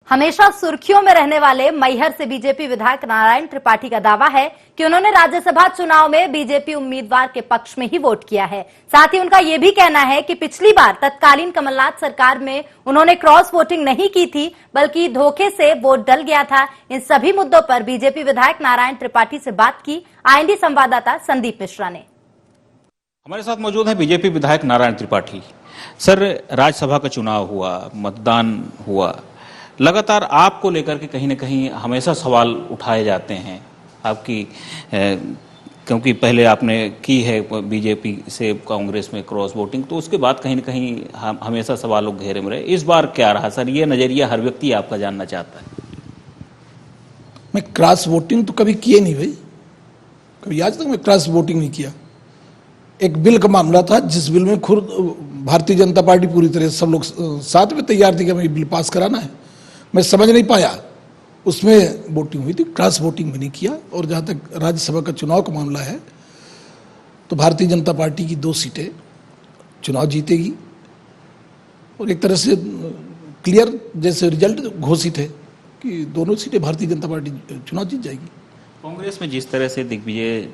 हमेशा सुर्खियों में रहने वाले मैहर से बीजेपी विधायक नारायण त्रिपाठी का दावा है कि उन्होंने राज्यसभा चुनाव में बीजेपी उम्मीदवार के पक्ष में ही वोट किया है। साथ ही उनका यह भी कहना है कि पिछली बार तत्कालीन कमलनाथ सरकार में उन्होंने क्रॉस वोटिंग नहीं की थी, बल्कि धोखे से वोट डल गया था। इन सभी मुद्दों पर बीजेपी विधायक नारायण त्रिपाठी से बात की आईएनडी संवाददाता संदीप मिश्रा ने। हमारे साथ मौजूद है बीजेपी विधायक नारायण त्रिपाठी। सर, राज्यसभा का चुनाव हुआ, मतदान हुआ, लगातार आपको लेकर के कहीं ना कहीं हमेशा सवाल उठाए जाते हैं आपकी, क्योंकि पहले आपने की है बीजेपी से कांग्रेस में क्रॉस वोटिंग, तो उसके बाद कहीं ना कहीं हमेशा सवालों के घेरे में रहे। इस बार क्या रहा सर? ये नजरिया हर व्यक्ति आपका जानना चाहता है। मैं क्रॉस वोटिंग तो कभी किए नहीं भाई, कभी आज तक मैं क्रॉस वोटिंग नहीं किया। एक बिल का मामला था जिस बिल में खुद भारतीय जनता पार्टी पूरी तरह सब लोग साथ में तैयार थे कि हमें बिल पास कराना है। मैं समझ नहीं पाया, उसमें वोटिंग हुई थी, क्रॉस वोटिंग में नहीं किया। और जहाँ तक राज्यसभा का चुनाव का मामला है, तो भारतीय जनता पार्टी की 2 सीटें चुनाव जीतेगी और एक तरह से क्लियर जैसे रिजल्ट घोषित है कि दोनों सीटें भारतीय जनता पार्टी चुनाव जीत जाएगी। कांग्रेस में जिस तरह से दिग्विजय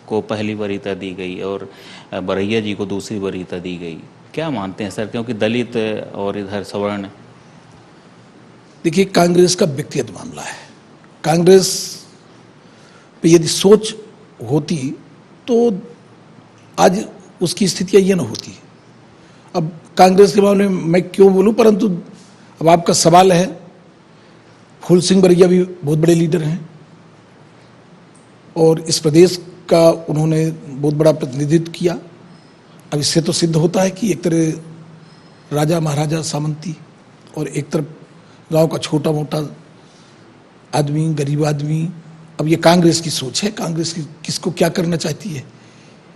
को पहली वरीयता दी गई और बरैया जी को दूसरी वरीयता दी गई, क्या मानते हैं सर? क्योंकि दलित और इधर सवर्ण। देखिए, कांग्रेस का व्यक्तिगत मामला है। कांग्रेस पे यदि सोच होती तो आज उसकी स्थितियां ये न होती। अब कांग्रेस के मामले में मैं क्यों बोलूं, परंतु अब आपका सवाल है। फूल सिंह बरैया भी बहुत बड़े लीडर हैं और इस प्रदेश का उन्होंने बहुत बड़ा प्रतिनिधित्व किया। अब इससे तो सिद्ध होता है कि एक तरह राजा महाराजा सामंती और एक तरफ गांव का छोटा मोटा आदमी, गरीब आदमी। अब ये कांग्रेस की सोच है। कांग्रेस की किसको क्या करना चाहती है,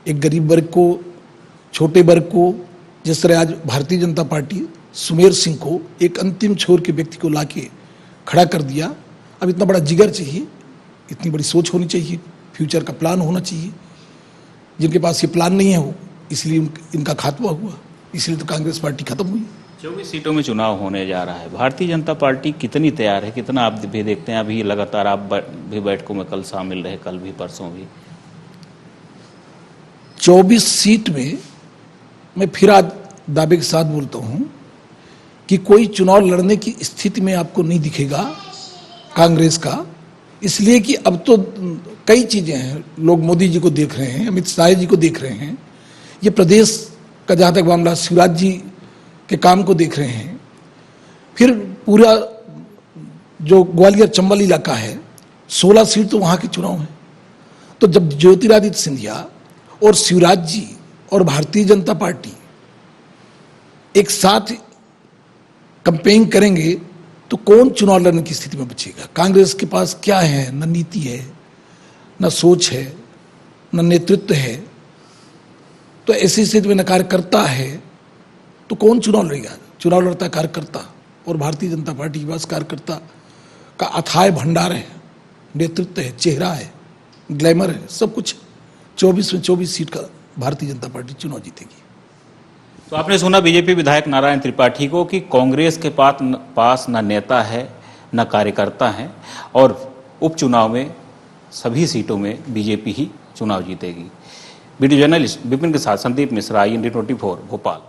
एक गरीब वर्ग को, छोटे वर्ग को। जिस तरह आज भारतीय जनता पार्टी सुमेर सिंह को, एक अंतिम छोर के व्यक्ति को लाके खड़ा कर दिया। अब इतना बड़ा जिगर चाहिए, इतनी बड़ी सोच होनी चाहिए, फ्यूचर का प्लान होना चाहिए। जिनके पास ये प्लान नहीं है, वो इसलिए इनका खात्मा हुआ, इसलिए तो कांग्रेस पार्टी खत्म हुई। 24 सीटों में चुनाव होने जा रहा है। भारतीय जनता पार्टी कितनी तैयार है? कितना आप भी देखते हैं? अभी लगातार आप भी बैठकों में कल शामिल रहे, कल भी, परसों भी। 24 सीट में मैं फिर आज दावे के साथ बोलता हूं कि कोई चुनाव लड़ने की स्थिति में आपको नहीं दिखेगा कांग्रेस का। इसलिए कि अब तो कई चीजें हैं। लोग मोदी जी को देख रहे हैं, अमित शाह जी को देख रहे हैं, ये प्रदेश का जहां तक मामला शिवराज जी के काम को देख रहे हैं। फिर पूरा जो ग्वालियर चंबल इलाका है, 16 सीट तो वहां के चुनाव हैं। तो जब ज्योतिरादित्य सिंधिया और शिवराज जी और भारतीय जनता पार्टी एक साथ कंपेन करेंगे तो कौन चुनाव लड़ने की स्थिति में बचेगा? कांग्रेस के पास क्या है? न नीति है, न सोच है, न नेतृत्व है। तो ऐसी स्थिति में न कार्यकर्ता है तो कौन चुनाव लड़ेगा? चुनाव लड़ता है कार्यकर्ता, और भारतीय जनता पार्टी के पास कार्यकर्ता का अथाह भंडार है, नेतृत्व है, चेहरा है, ग्लैमर है, सब कुछ। 24 में 24 सीट का भारतीय जनता पार्टी चुनाव जीतेगी। तो आपने सुना बीजेपी विधायक नारायण त्रिपाठी को कि कांग्रेस के पास न नेता है, न कार्यकर्ता है, और उपचुनाव में सभी सीटों में बीजेपी ही चुनाव जीतेगी। वीडियो जर्नलिस्ट विपिन के साथ संदीप मिश्रा, IND 24 भोपाल।